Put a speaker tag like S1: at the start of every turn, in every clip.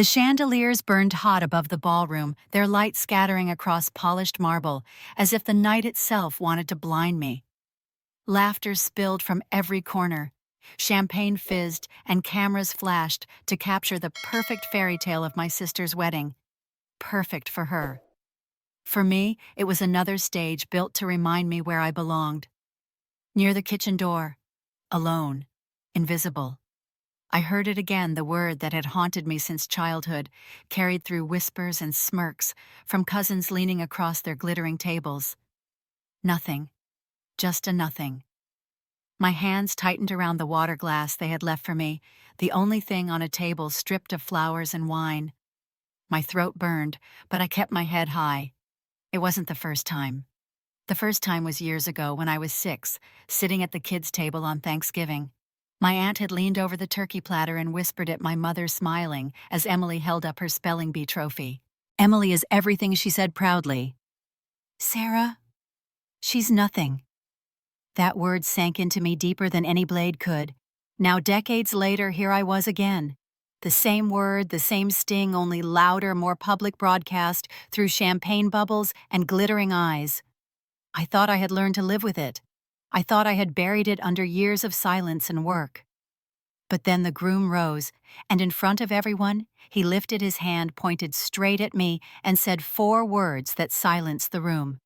S1: The chandeliers burned hot above the ballroom, their light scattering across polished marble, as if the night itself wanted to blind me. Laughter spilled from every corner. Champagne fizzed and cameras flashed to capture the perfect fairy tale of my sister's wedding. Perfect for her. For me, it was another stage built to remind me where I belonged. Near the kitchen door. Alone. Invisible. I heard it again, the word that had haunted me since childhood, carried through whispers and smirks from cousins leaning across their glittering tables. Nothing. Just a nothing. My hands tightened around the water glass they had left for me, the only thing on a table stripped of flowers and wine. My throat burned, but I kept my head high. It wasn't the first time. The first time was years ago when I was 6, sitting at the kids' table on Thanksgiving. My aunt had leaned over the turkey platter and whispered at my mother, smiling, as Emily held up her spelling bee trophy. "Emily is everything," she said proudly. "Sarah? She's nothing." That word sank into me deeper than any blade could. Now, decades later, here I was again. The same word, the same sting, only louder, more public broadcast through champagne bubbles and glittering eyes. I thought I had learned to live with it. I thought I had buried it under years of silence and work. But then the groom rose, and in front of everyone, he lifted his hand, pointed straight at me, and said 4 words that silenced the room.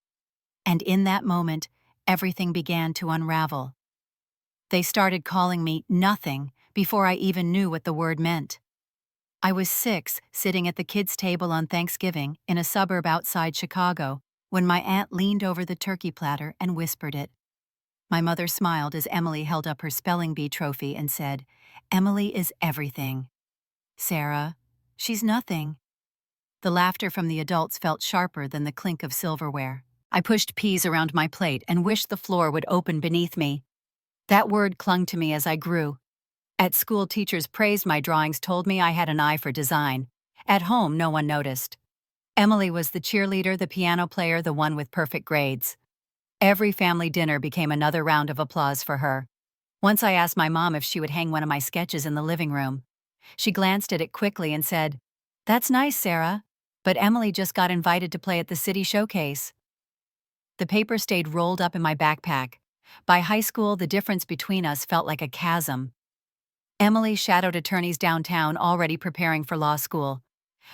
S1: And in that moment, everything began to unravel. They started calling me nothing before I even knew what the word meant. I was 6, sitting at the kids' table on Thanksgiving in a suburb outside Chicago, when my aunt leaned over the turkey platter and whispered it. My mother smiled as Emily held up her spelling bee trophy and said, "Emily is everything. Sarah, she's nothing." The laughter from the adults felt sharper than the clink of silverware. I pushed peas around my plate and wished the floor would open beneath me. That word clung to me as I grew. At school, teachers praised my drawings, told me I had an eye for design. At home, no one noticed. Emily was the cheerleader, the piano player, the one with perfect grades. Every family dinner became another round of applause for her. Once I asked my mom if she would hang one of my sketches in the living room. She glanced at it quickly and said, "That's nice, Sarah, but Emily just got invited to play at the city showcase." The paper stayed rolled up in my backpack. By high school, the difference between us felt like a chasm. Emily shadowed attorneys downtown, already preparing for law school.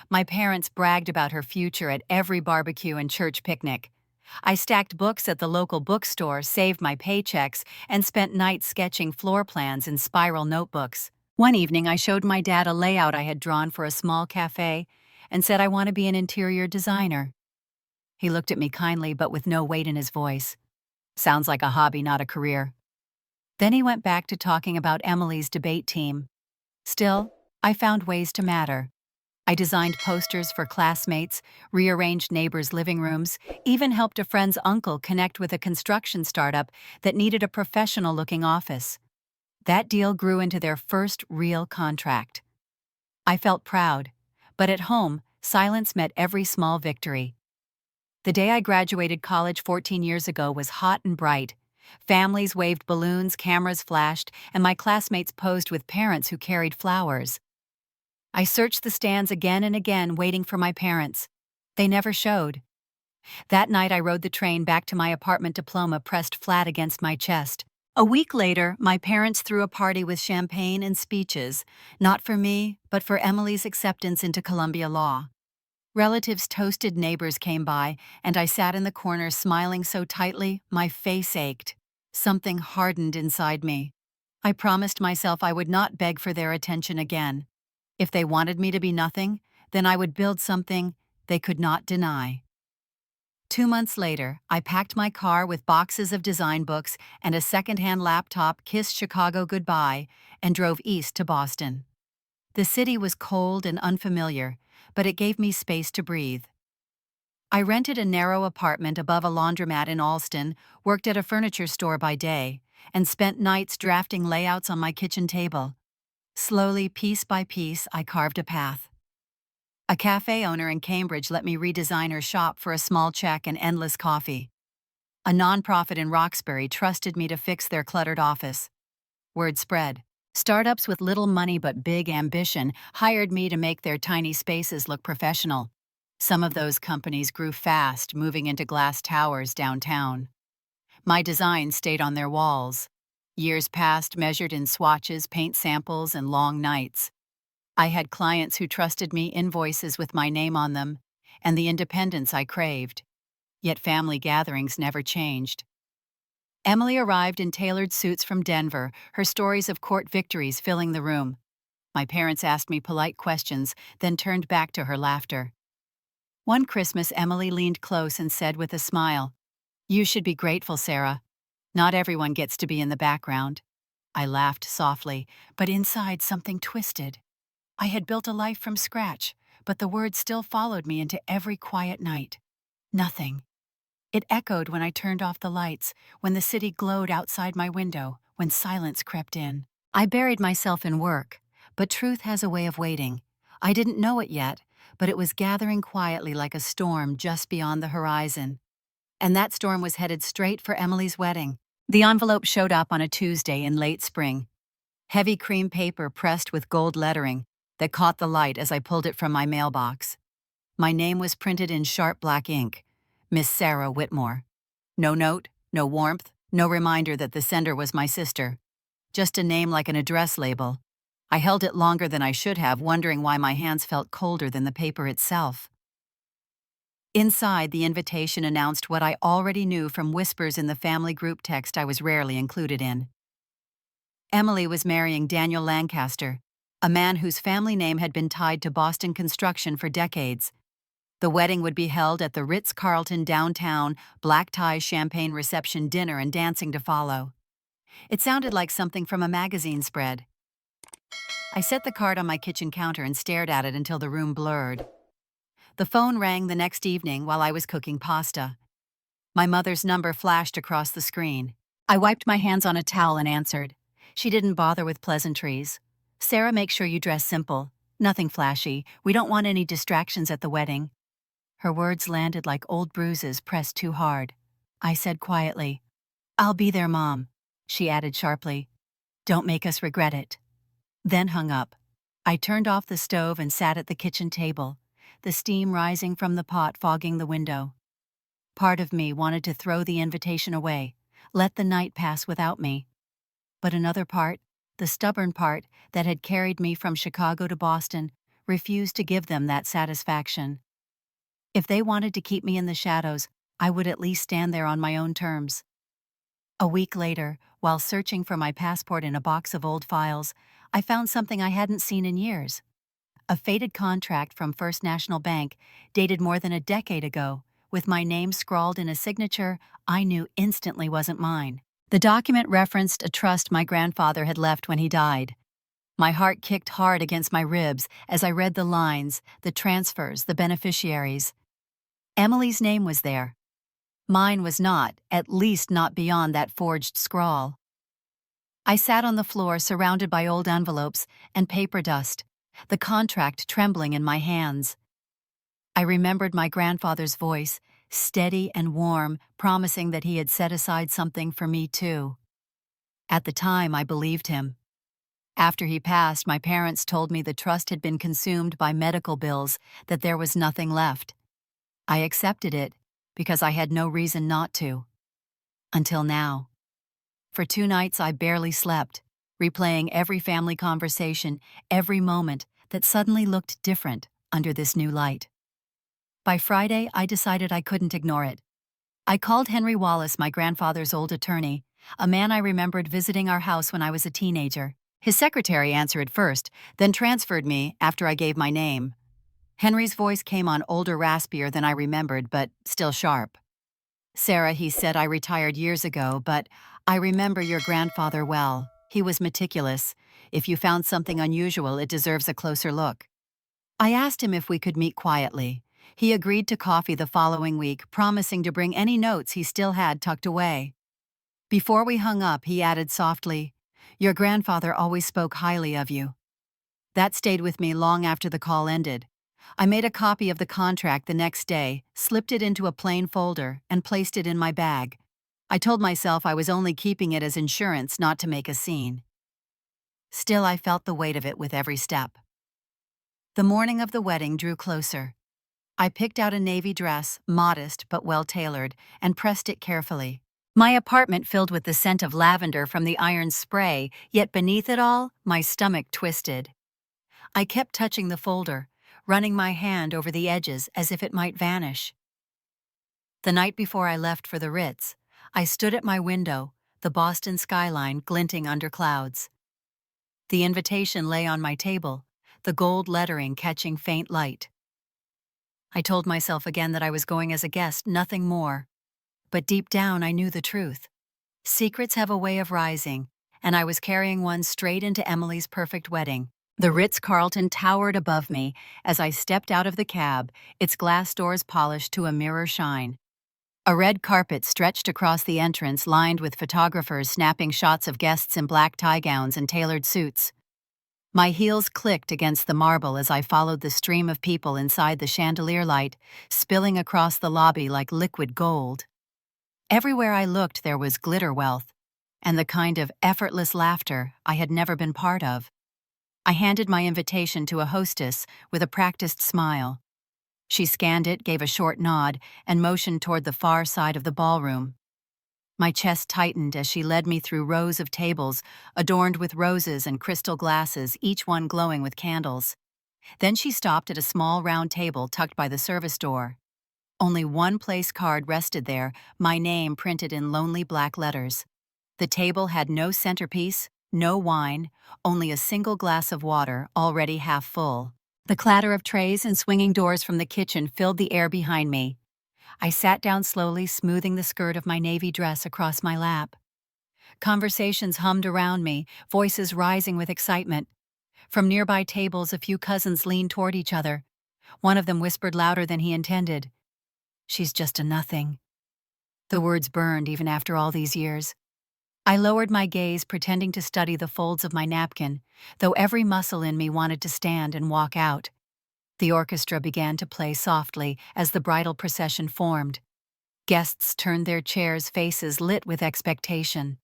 S1: My parents bragged about her future at every barbecue and church picnic. I stacked books at the local bookstore, saved my paychecks, and spent nights sketching floor plans in spiral notebooks. One evening, I showed my dad a layout I had drawn for a small cafe and said I want to be an interior designer. He looked at me kindly but with no weight in his voice. "Sounds like a hobby, not a career." Then he went back to talking about Emily's debate team. Still, I found ways to matter. I designed posters for classmates, rearranged neighbors' living rooms, even helped a friend's uncle connect with a construction startup that needed a professional-looking office. That deal grew into their first real contract. I felt proud, but at home, silence met every small victory. The day I graduated college 14 years ago was hot and bright. Families waved balloons, cameras flashed, and my classmates posed with parents who carried flowers. I searched the stands again and again, waiting for my parents. They never showed. That night, I rode the train back to my apartment, diploma pressed flat against my chest. A week later, my parents threw a party with champagne and speeches, not for me, but for Emily's acceptance into Columbia Law. Relatives toasted, neighbors came by, and I sat in the corner smiling so tightly, my face ached. Something hardened inside me. I promised myself I would not beg for their attention again. If they wanted me to be nothing, then I would build something they could not deny. 2 months later, I packed my car with boxes of design books and a second-hand laptop, kissed Chicago goodbye, and drove east to Boston. The city was cold and unfamiliar, but it gave me space to breathe. I rented a narrow apartment above a laundromat in Allston, worked at a furniture store by day, and spent nights drafting layouts on my kitchen table. Slowly, piece by piece, I carved a path. A cafe owner in Cambridge let me redesign her shop for a small check and endless coffee. A nonprofit in Roxbury trusted me to fix their cluttered office. Word spread. Startups with little money but big ambition hired me to make their tiny spaces look professional. Some of those companies grew fast, moving into glass towers downtown. My designs stayed on their walls. Years passed measured in swatches, paint samples, and long nights. I had clients who trusted me invoices with my name on them, and the independence I craved. Yet family gatherings never changed. Emily arrived in tailored suits from Denver, her stories of court victories filling the room. My parents asked me polite questions, then turned back to her laughter. One Christmas, Emily leaned close and said with a smile, "You should be grateful, Sarah. Not everyone gets to be in the background." I laughed softly, but inside something twisted. I had built a life from scratch, but the words still followed me into every quiet night. Nothing. It echoed when I turned off the lights, when the city glowed outside my window, when silence crept in. I buried myself in work, but truth has a way of waiting. I didn't know it yet, but it was gathering quietly like a storm just beyond the horizon. And that storm was headed straight for Emily's wedding. The envelope showed up on a Tuesday in late spring. Heavy cream paper pressed with gold lettering that caught the light as I pulled it from my mailbox. My name was printed in sharp black ink, Miss Sarah Whitmore. No note, no warmth, no reminder that the sender was my sister. Just a name like an address label. I held it longer than I should have, wondering why my hands felt colder than the paper itself. Inside, the invitation announced what I already knew from whispers in the family group text I was rarely included in. Emily was marrying Daniel Lancaster, a man whose family name had been tied to Boston construction for decades. The wedding would be held at the Ritz-Carlton downtown, black tie champagne reception, dinner and dancing to follow. It sounded like something from a magazine spread. I set the card on my kitchen counter and stared at it until the room blurred. The phone rang the next evening while I was cooking pasta. My mother's number flashed across the screen. I wiped my hands on a towel and answered. She didn't bother with pleasantries. "Sarah, make sure you dress simple. Nothing flashy. We don't want any distractions at the wedding." Her words landed like old bruises pressed too hard. I said quietly, "I'll be there, Mom." She added sharply, "Don't make us regret it." Then hung up. I turned off the stove and sat at the kitchen table, the steam rising from the pot fogging the window. Part of me wanted to throw the invitation away, let the night pass without me. But another part, the stubborn part that had carried me from Chicago to Boston, refused to give them that satisfaction. If they wanted to keep me in the shadows, I would at least stand there on my own terms. A week later, while searching for my passport in a box of old files, I found something I hadn't seen in years. A faded contract from First National Bank, dated more than a decade ago, with my name scrawled in a signature I knew instantly wasn't mine. The document referenced a trust my grandfather had left when he died. My heart kicked hard against my ribs as I read the lines, the transfers, the beneficiaries. Emily's name was there. Mine was not, at least not beyond that forged scrawl. I sat on the floor surrounded by old envelopes and paper dust, the contract trembling in my hands. I remembered my grandfather's voice, steady and warm, promising that he had set aside something for me too. At the time, I believed him. After he passed, my parents told me the trust had been consumed by medical bills, that there was nothing left. I accepted it because I had no reason not to. Until now. For 2 nights I barely slept, replaying every family conversation, every moment that suddenly looked different under this new light. By Friday, I decided I couldn't ignore it. I called Henry Wallace, my grandfather's old attorney, a man I remembered visiting our house when I was a teenager. His secretary answered first, then transferred me after I gave my name. Henry's voice came on older, raspier than I remembered, but still sharp. "Sarah," he said, "I retired years ago, but I remember your grandfather well. He was meticulous. If you found something unusual, it deserves a closer look." I asked him if we could meet quietly. He agreed to coffee the following week, promising to bring any notes he still had tucked away. Before we hung up, he added softly, "Your grandfather always spoke highly of you." That stayed with me long after the call ended. I made a copy of the contract the next day, slipped it into a plain folder, and placed it in my bag. I told myself I was only keeping it as insurance, not to make a scene. Still, I felt the weight of it with every step. The morning of the wedding drew closer. I picked out a navy dress, modest but well-tailored, and pressed it carefully. My apartment filled with the scent of lavender from the iron spray, yet beneath it all, my stomach twisted. I kept touching the folder, running my hand over the edges as if it might vanish. The night before I left for the Ritz, I stood at my window, the Boston skyline glinting under clouds. The invitation lay on my table, the gold lettering catching faint light. I told myself again that I was going as a guest, nothing more. But deep down I knew the truth. Secrets have a way of rising, and I was carrying one straight into Emily's perfect wedding. The Ritz-Carlton towered above me as I stepped out of the cab, its glass doors polished to a mirror shine. A red carpet stretched across the entrance, lined with photographers snapping shots of guests in black tie gowns and tailored suits. My heels clicked against the marble as I followed the stream of people inside the chandelier light, spilling across the lobby like liquid gold. Everywhere I looked there was glitter wealth, and the kind of effortless laughter I had never been part of. I handed my invitation to a hostess with a practiced smile. She scanned it, gave a short nod, and motioned toward the far side of the ballroom. My chest tightened as she led me through rows of tables adorned with roses and crystal glasses, each one glowing with candles. Then she stopped at a small round table tucked by the service door. Only one place card rested there, my name printed in lonely black letters. The table had no centerpiece, no wine, only a single glass of water, already half full. The clatter of trays and swinging doors from the kitchen filled the air behind me. I sat down slowly, smoothing the skirt of my navy dress across my lap. Conversations hummed around me, voices rising with excitement. From nearby tables, a few cousins leaned toward each other. One of them whispered louder than he intended, "She's just a nothing." The words burned even after all these years. I lowered my gaze, pretending to study the folds of my napkin, though every muscle in me wanted to stand and walk out. The orchestra began to play softly as the bridal procession formed. Guests turned their chairs, faces lit with expectation.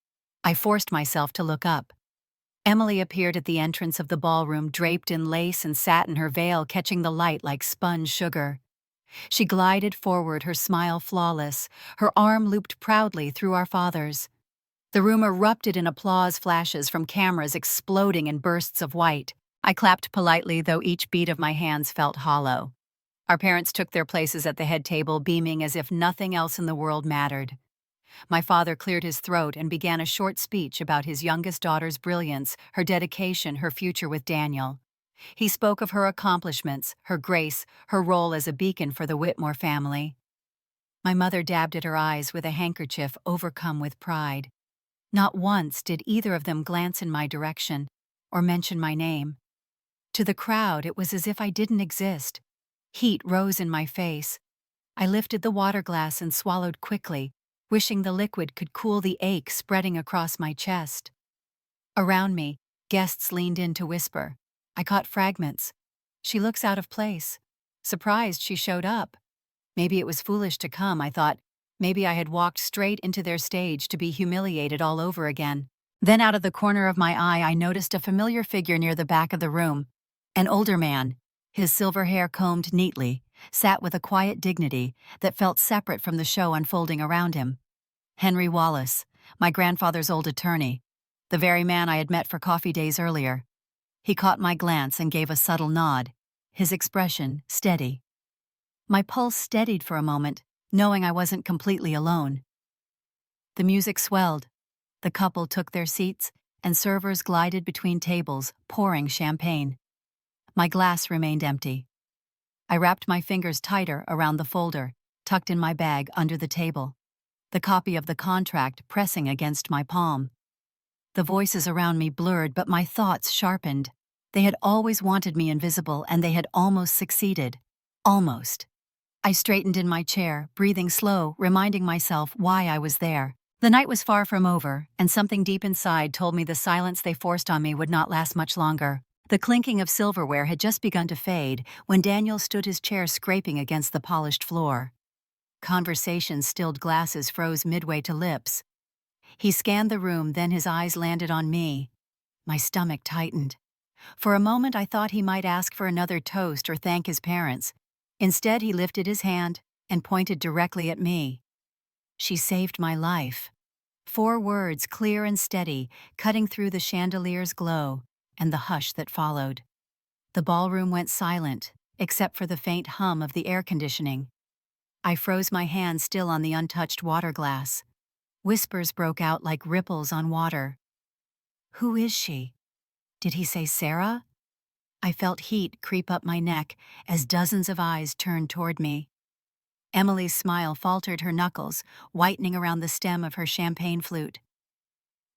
S1: I forced myself to look up. Emily appeared at the entrance of the ballroom, draped in lace and satin, her veil catching the light like spun sugar. She glided forward, her smile flawless, her arm looped proudly through our father's. The room erupted in applause flashes from cameras exploding in bursts of white. I clapped politely, though each beat of my hands felt hollow. Our parents took their places at the head table, beaming as if nothing else in the world mattered. My father cleared his throat and began a short speech about his youngest daughter's brilliance, her dedication, her future with Daniel. He spoke of her accomplishments, her grace, her role as a beacon for the Whitmore family. My mother dabbed at her eyes with a handkerchief, overcome with pride. Not once did either of them glance in my direction or mention my name. To the crowd, it was as if I didn't exist. Heat rose in my face. I lifted the water glass and swallowed quickly, wishing the liquid could cool the ache spreading across my chest. Around me, guests leaned in to whisper. I caught fragments. "She looks out of place. Surprised she showed up." Maybe it was foolish to come, I thought. Maybe I had walked straight into their stage to be humiliated all over again. Then out of the corner of my eye, I noticed a familiar figure near the back of the room. An older man, his silver hair combed neatly, sat with a quiet dignity that felt separate from the show unfolding around him. Henry Wallace, my grandfather's old attorney, the very man I had met for coffee days earlier. He caught my glance and gave a subtle nod, his expression steady. My pulse steadied for a moment, knowing I wasn't completely alone. The music swelled. The couple took their seats, and servers glided between tables, pouring champagne. My glass remained empty. I wrapped my fingers tighter around the folder, tucked in my bag under the table, the copy of the contract pressing against my palm. The voices around me blurred, but my thoughts sharpened. They had always wanted me invisible, and they had almost succeeded. Almost. I straightened in my chair, breathing slow, reminding myself why I was there. The night was far from over, and something deep inside told me the silence they forced on me would not last much longer. The clinking of silverware had just begun to fade when Daniel stood his chair scraping against the polished floor. Conversation's stilled glasses froze midway to lips. He scanned the room, then his eyes landed on me. My stomach tightened. For a moment I thought he might ask for another toast or thank his parents. Instead, he lifted his hand and pointed directly at me. "She saved my life." 4 words, clear and steady, cutting through the chandelier's glow and the hush that followed. The ballroom went silent, except for the faint hum of the air conditioning. I froze my hand still on the untouched water glass. Whispers broke out like ripples on water. "Who is she? Did he say Sarah?" I felt heat creep up my neck as dozens of eyes turned toward me. Emily's smile faltered her knuckles, whitening around the stem of her champagne flute.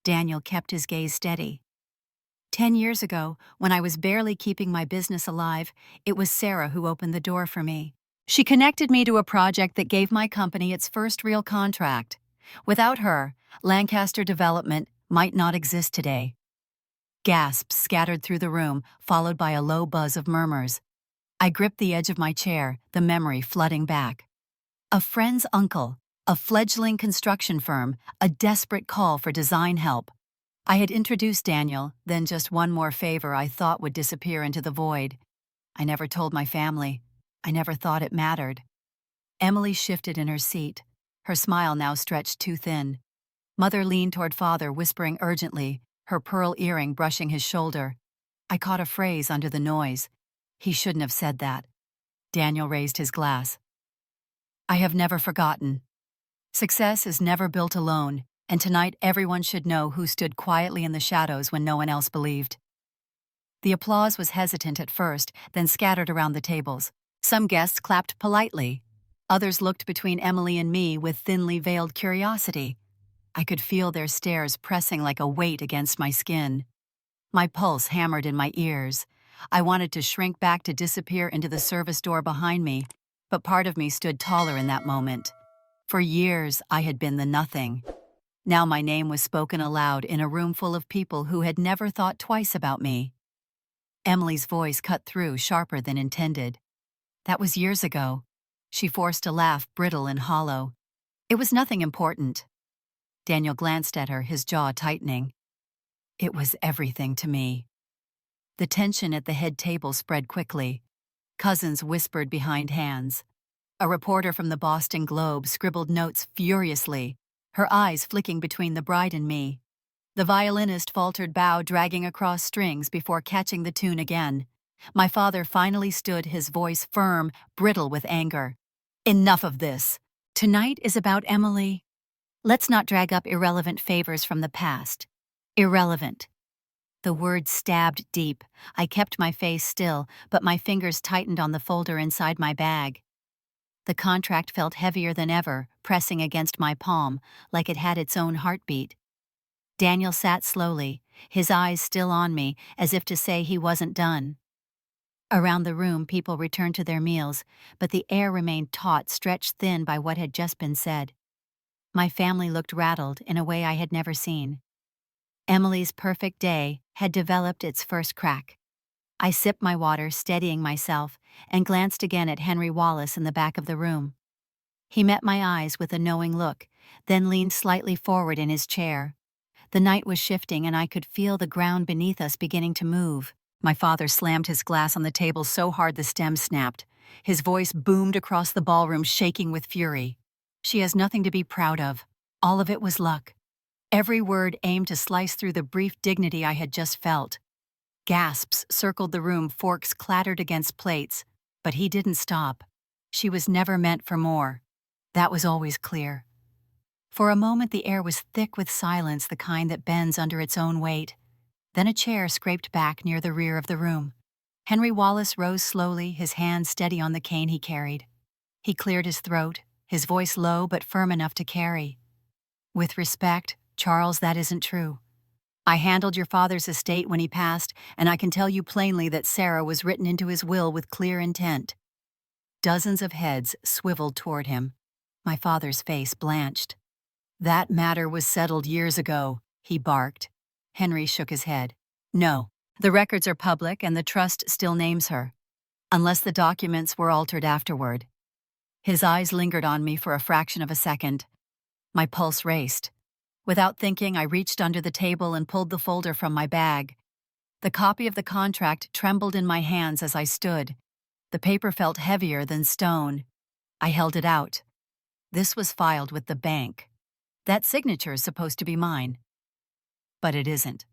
S1: Daniel kept his gaze steady. 10 years ago, when I was barely keeping my business alive, it was Sarah who opened the door for me. She connected me to a project that gave my company its first real contract. Without her, Lancaster Development might not exist today. Gasps scattered through the room, followed by a low buzz of murmurs. I gripped the edge of my chair, the memory flooding back. A friend's uncle, a fledgling construction firm, a desperate call for design help. I had introduced Daniel, then just one more favor I thought would disappear into the void. I never told my family. I never thought it mattered. Emily shifted in her seat, her smile now stretched too thin. Mother leaned toward father, whispering urgently, her pearl earring brushing his shoulder. I caught a phrase under the noise. He shouldn't have said that. Daniel raised his glass. "I have never forgotten. Success is never built alone, and tonight everyone should know who stood quietly in the shadows when no one else believed." The applause was hesitant at first, then scattered around the tables. Some guests clapped politely. Others looked between Emily and me with thinly veiled curiosity. I could feel their stares pressing like a weight against my skin. My pulse hammered in my ears. I wanted to shrink back to disappear into the service door behind me, but part of me stood taller in that moment. For years, I had been the nothing. Now my name was spoken aloud in a room full of people who had never thought twice about me. Emily's voice cut through, sharper than intended. "That was years ago." She forced a laugh, brittle and hollow. "It was nothing important." Daniel glanced at her, his jaw tightening. "It was everything to me." The tension at the head table spread quickly. Cousins whispered behind hands. A reporter from the Boston Globe scribbled notes furiously, her eyes flicking between the bride and me. The violinist faltered bow, dragging across strings before catching the tune again. My father finally stood, his voice firm, brittle with anger. "Enough of this. Tonight is about Emily. Let's not drag up irrelevant favors from the past. Irrelevant." The word stabbed deep. I kept my face still, but my fingers tightened on the folder inside my bag. The contract felt heavier than ever, pressing against my palm, like it had its own heartbeat. Daniel sat slowly, his eyes still on me, as if to say he wasn't done. Around the room, people returned to their meals, but the air remained taut, stretched thin by what had just been said. My family looked rattled in a way I had never seen. Emily's perfect day had developed its first crack. I sipped my water, steadying myself, and glanced again at Henry Wallace in the back of the room. He met my eyes with a knowing look, then leaned slightly forward in his chair. The night was shifting, and I could feel the ground beneath us beginning to move. My father slammed his glass on the table so hard the stem snapped. His voice boomed across the ballroom, shaking with fury. "She has nothing to be proud of. All of it was luck." Every word aimed to slice through the brief dignity I had just felt. Gasps circled the room, forks clattered against plates, but he didn't stop. She was never meant for more. That was always clear. For a moment the air was thick with silence, the kind that bends under its own weight. Then a chair scraped back near the rear of the room. Henry Wallace rose slowly, his hand steady on the cane he carried. He cleared his throat, his voice low but firm enough to carry. "With respect, Charles, that isn't true. I handled your father's estate when he passed, and I can tell you plainly that Sarah was written into his will with clear intent." Dozens of heads swiveled toward him. My father's face blanched. "That matter was settled years ago," he barked. Henry shook his head. "No, the records are public and the trust still names her, unless the documents were altered afterward." His eyes lingered on me for a fraction of a second. My pulse raced. Without thinking, I reached under the table and pulled the folder from my bag. The copy of the contract trembled in my hands as I stood. The paper felt heavier than stone. I held it out. This was filed with the bank. That signature is supposed to be mine. But it isn't.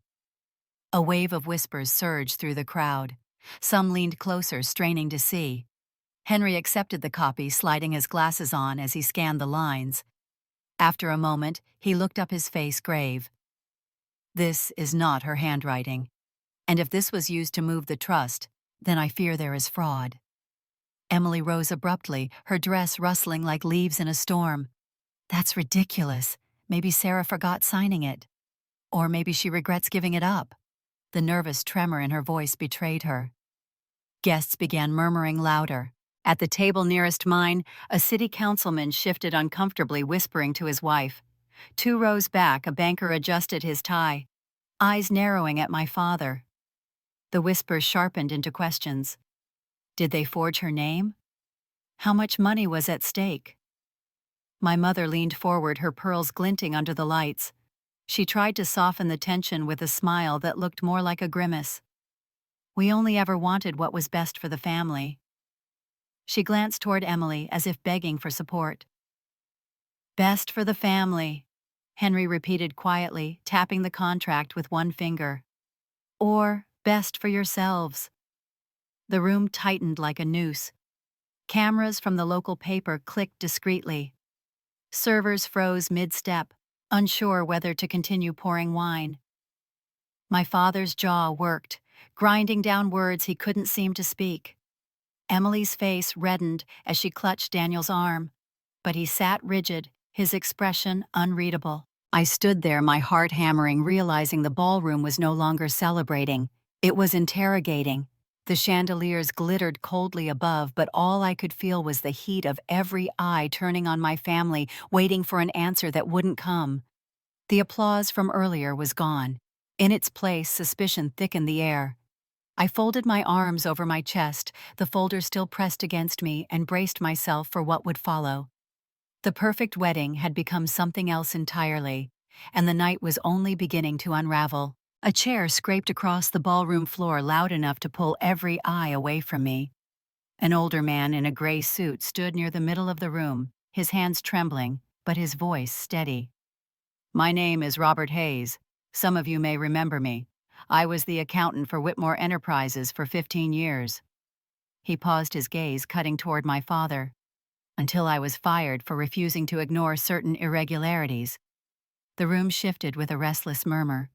S1: A wave of whispers surged through the crowd. Some leaned closer, straining to see. Henry accepted the copy, sliding his glasses on as he scanned the lines. After a moment, he looked up, his face grave. This is not her handwriting. And if this was used to move the trust, then I fear there is fraud. Emily rose abruptly, her dress rustling like leaves in a storm. That's ridiculous. Maybe Sarah forgot signing it. Or maybe she regrets giving it up. The nervous tremor in her voice betrayed her. Guests began murmuring louder. At the table nearest mine, a city councilman shifted uncomfortably, whispering to his wife. 2 rows back, a banker adjusted his tie, eyes narrowing at my father. The whispers sharpened into questions. Did they forge her name? How much money was at stake? My mother leaned forward, her pearls glinting under the lights. She tried to soften the tension with a smile that looked more like a grimace. We only ever wanted what was best for the family. She glanced toward Emily as if begging for support. Best for the family, Henry repeated quietly, tapping the contract with one finger. Or best for yourselves. The room tightened like a noose. Cameras from the local paper clicked discreetly. Servers froze mid-step, unsure whether to continue pouring wine. My father's jaw worked, grinding down words he couldn't seem to speak. Emily's face reddened as she clutched Daniel's arm, but he sat rigid, his expression unreadable. I stood there, my heart hammering, realizing the ballroom was no longer celebrating. It was interrogating. The chandeliers glittered coldly above, but all I could feel was the heat of every eye turning on my family, waiting for an answer that wouldn't come. The applause from earlier was gone. In its place, suspicion thickened the air. I folded my arms over my chest, the folder still pressed against me, and braced myself for what would follow. The perfect wedding had become something else entirely, and the night was only beginning to unravel. A chair scraped across the ballroom floor loud enough to pull every eye away from me. An older man in a gray suit stood near the middle of the room, his hands trembling, but his voice steady. My name is Robert Hayes. Some of you may remember me. I was the accountant for Whitmore Enterprises for 15 years. He paused, his gaze cutting toward my father. Until I was fired for refusing to ignore certain irregularities. The room shifted with a restless murmur.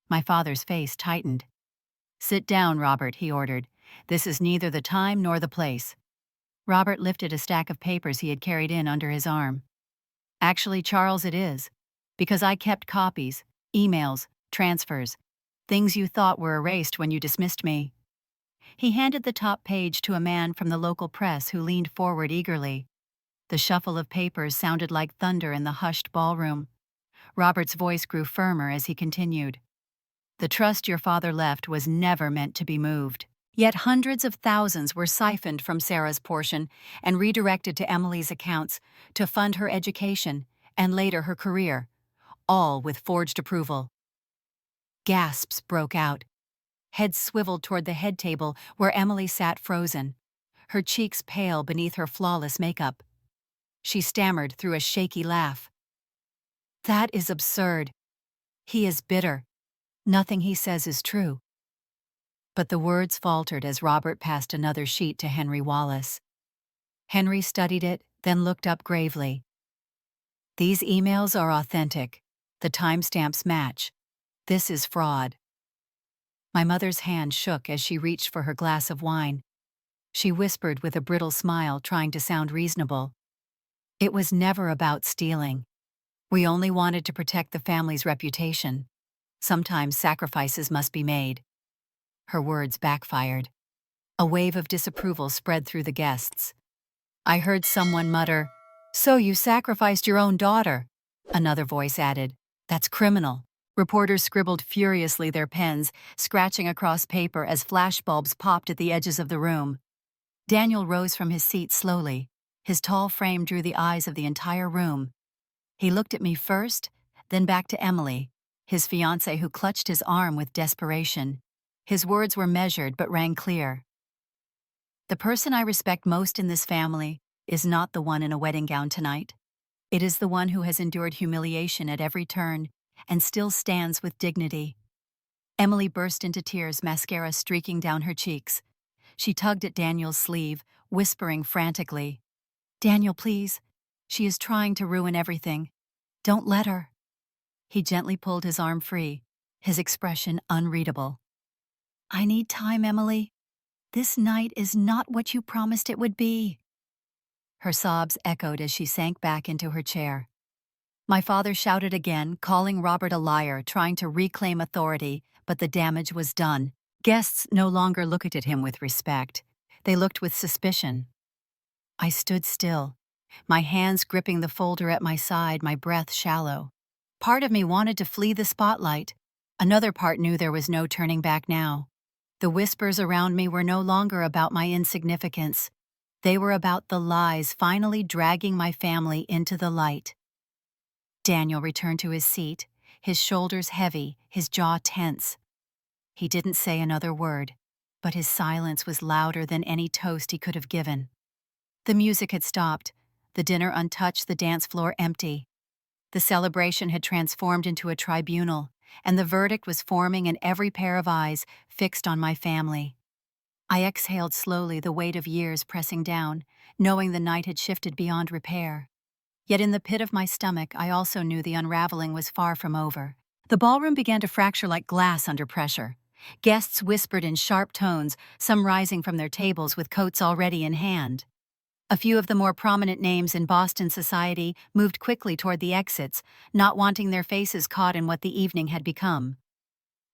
S1: My father's face tightened. Sit down, Robert, he ordered. This is neither the time nor the place. Robert lifted a stack of papers he had carried in under his arm. Actually, Charles, it is. Because I kept copies, emails, transfers, things you thought were erased when you dismissed me. He handed the top page to a man from the local press who leaned forward eagerly. The shuffle of papers sounded like thunder in the hushed ballroom. Robert's voice grew firmer as he continued. The trust your father left was never meant to be moved. Yet hundreds of thousands were siphoned from Sarah's portion and redirected to Emily's accounts to fund her education and later her career, all with forged approval. Gasps broke out. Heads swiveled toward the head table where Emily sat frozen, her cheeks pale beneath her flawless makeup. She stammered through a shaky laugh. That is absurd. He is bitter. Nothing he says is true. But the words faltered as Robert passed another sheet to Henry Wallace. Henry studied it, then looked up gravely. These emails are authentic. The timestamps match. This is fraud. My mother's hand shook as she reached for her glass of wine. She whispered with a brittle smile, trying to sound reasonable. It was never about stealing. We only wanted to protect the family's reputation. Sometimes sacrifices must be made. Her words backfired. A wave of disapproval spread through the guests. I heard someone mutter, "So you sacrificed your own daughter." Another voice added, "That's criminal." Reporters scribbled furiously, their pens scratching across paper as flashbulbs popped at the edges of the room. Daniel rose from his seat slowly. His tall frame drew the eyes of the entire room. He looked at me first, then back to Emily, his fiancée, who clutched his arm with desperation. His words were measured but rang clear. The person I respect most in this family is not the one in a wedding gown tonight. It is the one who has endured humiliation at every turn and still stands with dignity. Emily burst into tears, mascara streaking down her cheeks. She tugged at Daniel's sleeve, whispering frantically, "Daniel, please. She is trying to ruin everything. Don't let her." He gently pulled his arm free, his expression unreadable. "I need time, Emily. This night is not what you promised it would be." Her sobs echoed as she sank back into her chair. My father shouted again, calling Robert a liar, trying to reclaim authority, but the damage was done. Guests no longer looked at him with respect. They looked with suspicion. I stood still, my hands gripping the folder at my side, my breath shallow. Part of me wanted to flee the spotlight. Another part knew there was no turning back now. The whispers around me were no longer about my insignificance. They were about the lies finally dragging my family into the light. Daniel returned to his seat, his shoulders heavy, his jaw tense. He didn't say another word, but his silence was louder than any toast he could have given. The music had stopped, the dinner untouched, the dance floor empty. The celebration had transformed into a tribunal, and the verdict was forming in every pair of eyes fixed on my family. I exhaled slowly, the weight of years pressing down, knowing the night had shifted beyond repair. Yet in the pit of my stomach, I also knew the unraveling was far from over. The ballroom began to fracture like glass under pressure. Guests whispered in sharp tones, some rising from their tables with coats already in hand. A few of the more prominent names in Boston society moved quickly toward the exits, not wanting their faces caught in what the evening had become.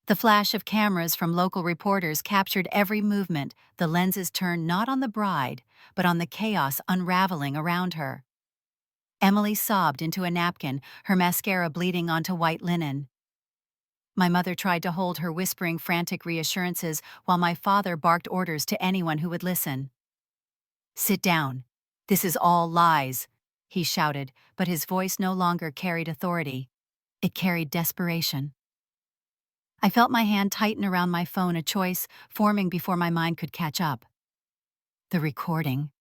S1: The flash of cameras from local reporters captured every movement, the lenses turned not on the bride, but on the chaos unraveling around her. Emily sobbed into a napkin, her mascara bleeding onto white linen. My mother tried to hold her, whispering frantic reassurances, while my father barked orders to anyone who would listen. "Sit down. This is all lies," he shouted, but his voice no longer carried authority. It carried desperation. I felt my hand tighten around my phone, a choice forming before my mind could catch up. The recording.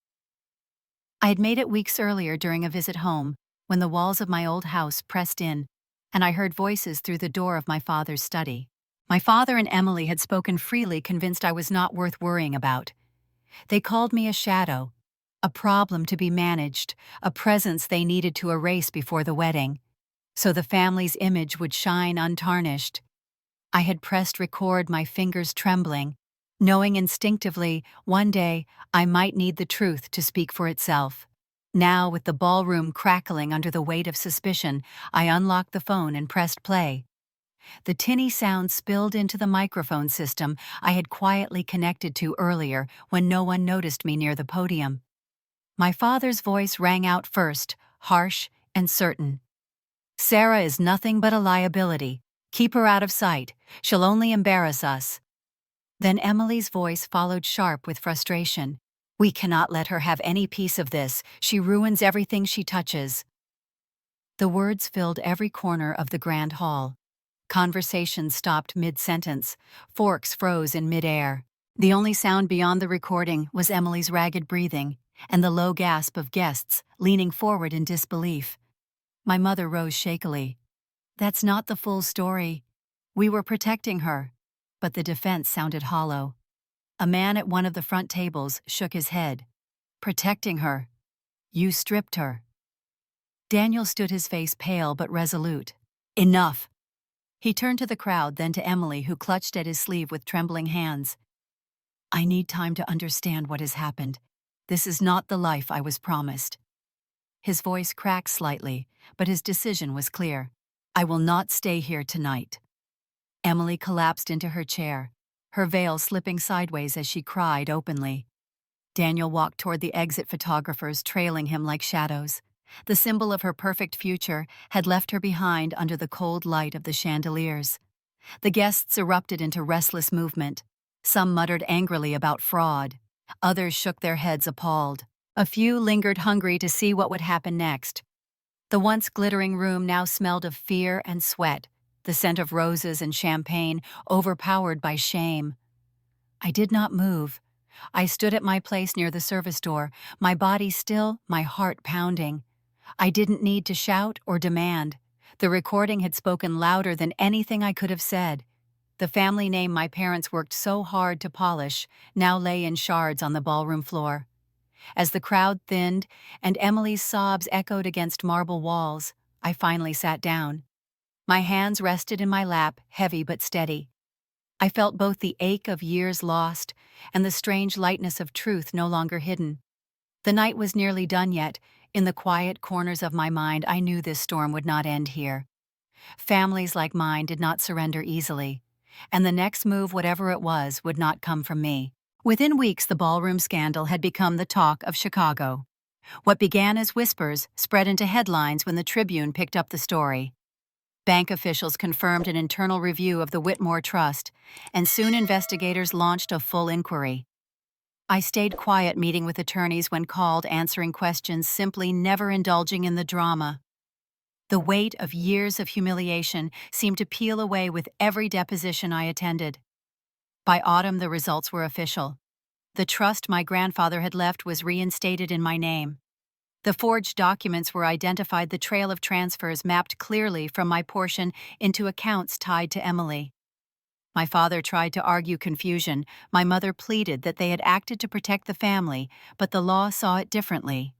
S1: I had made it weeks earlier during a visit home, when the walls of my old house pressed in, and I heard voices through the door of my father's study. My father and Emily had spoken freely, convinced I was not worth worrying about. They called me a shadow, a problem to be managed, a presence they needed to erase before the wedding, so the family's image would shine untarnished. I had pressed record, my fingers trembling, knowing instinctively one day I might need the truth to speak for itself. Now, with the ballroom crackling under the weight of suspicion, I unlocked the phone and pressed play. The tinny sound spilled into the microphone system I had quietly connected to earlier when no one noticed me near the podium. My father's voice rang out first, harsh and certain. "Sarah is nothing but a liability. Keep her out of sight. She'll only embarrass us." Then Emily's voice followed, sharp with frustration. "We cannot let her have any piece of this. She ruins everything she touches." The words filled every corner of the grand hall. Conversation stopped mid-sentence. Forks froze in mid-air. The only sound beyond the recording was Emily's ragged breathing and the low gasp of guests leaning forward in disbelief. My mother rose shakily. "That's not the full story. We were protecting her." But the defense sounded hollow. A man at one of the front tables shook his head. "Protecting her? You stripped her." Daniel stood, his face pale but resolute. "Enough." He turned to the crowd, then to Emily, who clutched at his sleeve with trembling hands. "I need time to understand what has happened. This is not the life I was promised." His voice cracked slightly, but his decision was clear. "I will not stay here tonight." Emily collapsed into her chair, her veil slipping sideways as she cried openly. Daniel walked toward the exit, photographers trailing him like shadows. The symbol of her perfect future had left her behind under the cold light of the chandeliers. The guests erupted into restless movement. Some muttered angrily about fraud. Others shook their heads appalled. A few lingered, hungry to see what would happen next. The once glittering room now smelled of fear and sweat. the scent of roses and champagne overpowered by shame. I did not move. I stood at my place near the service door, my body still, my heart pounding. I didn't need to shout or demand. The recording had spoken louder than anything I could have said. The family name my parents worked so hard to polish now lay in shards on the ballroom floor. As the crowd thinned and Emily's sobs echoed against marble walls, I finally sat down. My hands rested in my lap, heavy but steady. I felt both the ache of years lost and the strange lightness of truth no longer hidden. The night was nearly done yet. In the quiet corners of my mind, I knew this storm would not end here. Families like mine did not surrender easily, and the next move, whatever it was, would not come from me. Within weeks, the ballroom scandal had become the talk of Chicago. What began as whispers spread into headlines when the Tribune picked up the story. Bank officials confirmed an internal review of the Whitmore Trust, and soon investigators launched a full inquiry. I stayed quiet, meeting with attorneys when called, answering questions, simply never indulging in the drama. The weight of years of humiliation seemed to peel away with every deposition I attended. By autumn, the results were official. The trust my grandfather had left was reinstated in my name. The forged documents were identified, the trail of transfers mapped clearly from my portion into accounts tied to Emily. My father tried to argue confusion. My mother pleaded that they had acted to protect the family, but the law saw it differently.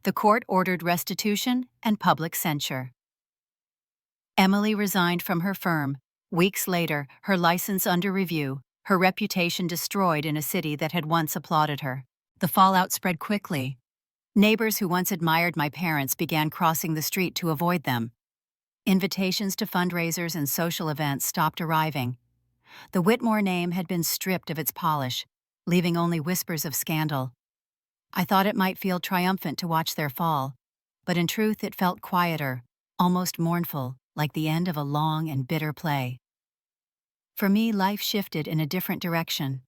S1: The court ordered restitution and public censure. Emily resigned from her firm. Weeks later, her license under review, her reputation destroyed in a city that had once applauded her. The fallout spread quickly. Neighbors who once admired my parents began crossing the street to avoid them. Invitations to fundraisers and social events stopped arriving. The Whitmore name had been stripped of its polish, leaving only whispers of scandal. I thought it might feel triumphant to watch their fall, but in truth it felt quieter, almost mournful, like the end of a long and bitter play. For me, life shifted in a different direction.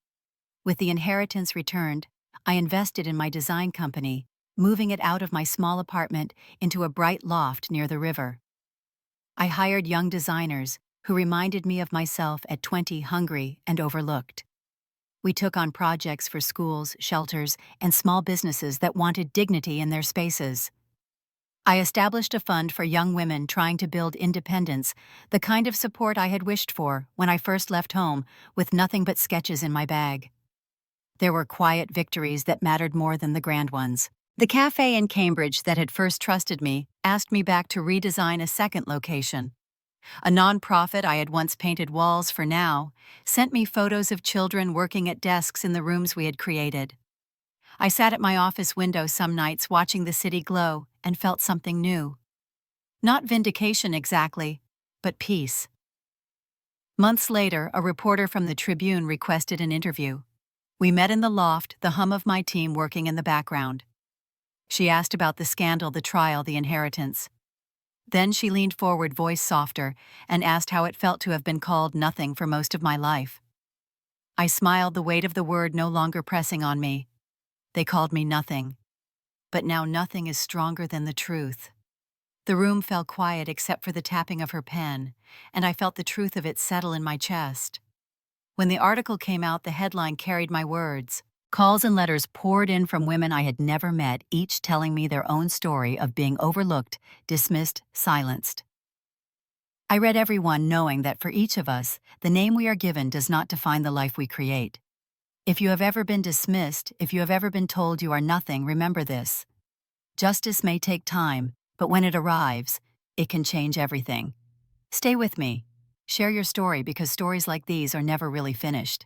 S1: With the inheritance returned, I invested in my design company, moving it out of my small apartment into a bright loft near the river. I hired young designers who reminded me of myself at 20, hungry and overlooked. We took on projects for schools, shelters, and small businesses that wanted dignity in their spaces. I established a fund for young women trying to build independence, the kind of support I had wished for when I first left home with nothing but sketches in my bag. There were quiet victories that mattered more than the grand ones. The cafe in Cambridge that had first trusted me asked me back to redesign a second location. A nonprofit I had once painted walls for now sent me photos of children working at desks in the rooms we had created. I sat at my office window some nights watching the city glow and felt something new. Not vindication exactly, but peace. Months later, a reporter from the Tribune requested an interview. We met in the loft, the hum of my team working in the background. She asked about the scandal, the trial, the inheritance. Then she leaned forward, voice softer, and asked how it felt to have been called nothing for most of my life. I smiled, the weight of the word no longer pressing on me. They called me nothing. But now nothing is stronger than the truth. The room fell quiet except for the tapping of her pen, and I felt the truth of it settle in my chest. When the article came out, the headline carried my words. Calls and letters poured in from women I had never met, each telling me their own story of being overlooked, dismissed, silenced. I read every one, knowing that for each of us, the name we are given does not define the life we create. If you have ever been dismissed, if you have ever been told you are nothing, remember this. Justice may take time, but when it arrives, it can change everything. Stay with me. Share your story, because stories like these are never really finished.